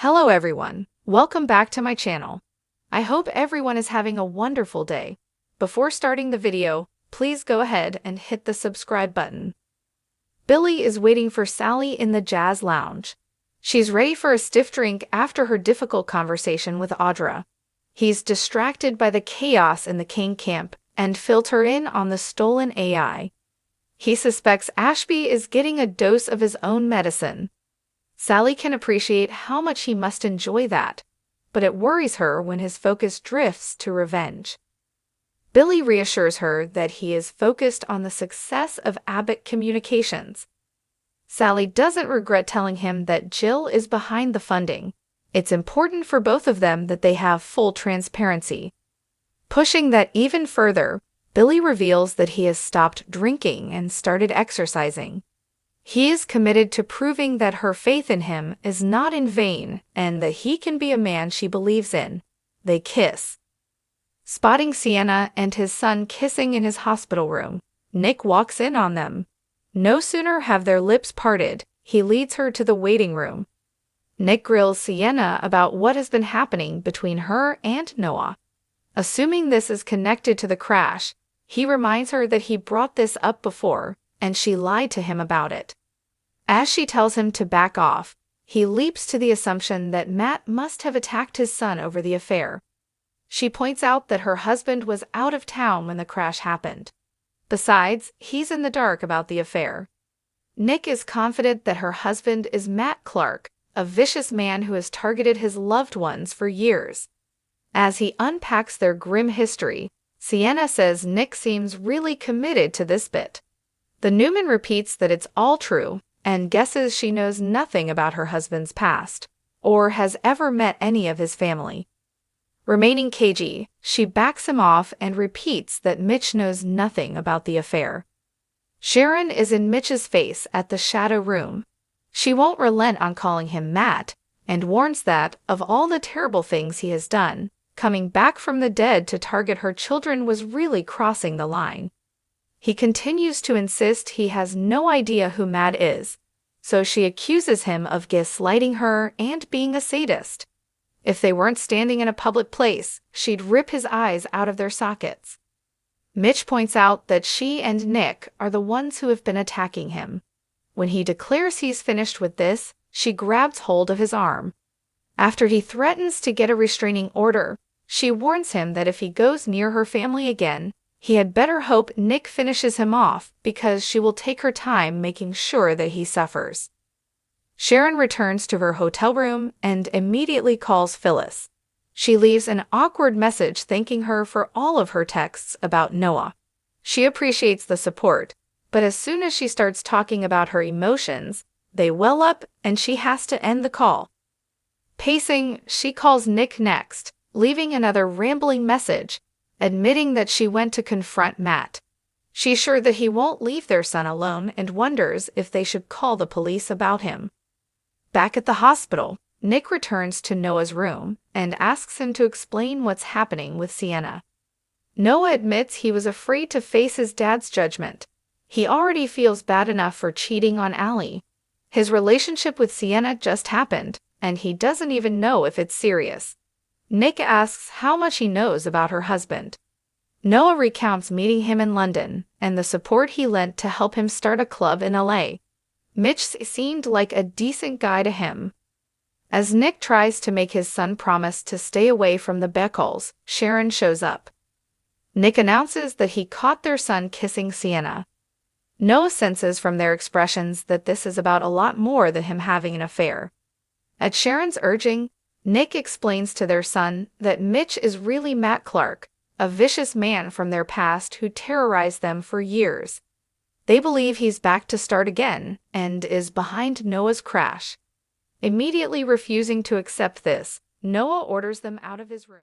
Hello everyone, welcome back to my channel. I hope everyone is having a wonderful day. Before starting the video, please go ahead and hit the subscribe button. Billy is waiting for Sally in the jazz lounge. She's ready for a stiff drink after her difficult conversation with Audra. He's distracted by the chaos in the King camp and filled her in on the stolen AI. He suspects Ashby is getting a dose of his own medicine. Sally can appreciate how much he must enjoy that, but it worries her when his focus drifts to revenge. Billy reassures her that he is focused on the success of Abbott Communications. Sally doesn't regret telling him that Jill is behind the funding. It's important for both of them that they have full transparency. Pushing that even further, Billy reveals that he has stopped drinking and started exercising. He is committed to proving that her faith in him is not in vain and that he can be a man she believes in. They kiss. Spotting Sienna and his son kissing in his hospital room, Nick walks in on them. No sooner have their lips parted, he leads her to the waiting room. Nick grills Sienna about what has been happening between her and Noah. Assuming this is connected to the crash, he reminds her that he brought this up before, and she lied to him about it. As she tells him to back off, he leaps to the assumption that Matt must have attacked his son over the affair. She points out that her husband was out of town when the crash happened. Besides, he's in the dark about the affair. Nick is confident that her husband is Matt Clark, a vicious man who has targeted his loved ones for years. As he unpacks their grim history, Sienna says Nick seems really committed to this bit. The Newman repeats that it's all true and guesses she knows nothing about her husband's past, or has ever met any of his family. Remaining cagey, she backs him off and repeats that Mitch knows nothing about the affair. Sharon is in Mitch's face at the shadow room. She won't relent on calling him Matt, and warns that, of all the terrible things he has done, coming back from the dead to target her children was really crossing the line. He continues to insist he has no idea who Matt is, so she accuses him of gaslighting her and being a sadist. If they weren't standing in a public place, she'd rip his eyes out of their sockets. Mitch points out that she and Nick are the ones who have been attacking him. When he declares he's finished with this, she grabs hold of his arm. After he threatens to get a restraining order, she warns him that if he goes near her family again, he had better hope Nick finishes him off because she will take her time making sure that he suffers. Sharon returns to her hotel room and immediately calls Phyllis. She leaves an awkward message thanking her for all of her texts about Noah. She appreciates the support, but as soon as she starts talking about her emotions, they well up and she has to end the call. Pacing, she calls Nick next, leaving another rambling message, admitting that she went to confront Matt. She's sure that he won't leave their son alone and wonders if they should call the police about him. Back at the hospital, Nick returns to Noah's room and asks him to explain what's happening with Sienna. Noah admits he was afraid to face his dad's judgment. He already feels bad enough for cheating on Allie. His relationship with Sienna just happened, and he doesn't even know if it's serious. Nick asks how much he knows about her husband. Noah recounts meeting him in London and the support he lent to help him start a club in LA. Mitch seemed like a decent guy to him. As Nick tries to make his son promise to stay away from the Beckles, Sharon shows up. Nick announces that he caught their son kissing Sienna. Noah senses from their expressions that this is about a lot more than him having an affair. At Sharon's urging, Nick explains to their son that Mitch is really Matt Clark, a vicious man from their past who terrorized them for years. They believe he's back to start again and is behind Noah's crash. Immediately refusing to accept this, Noah orders them out of his room.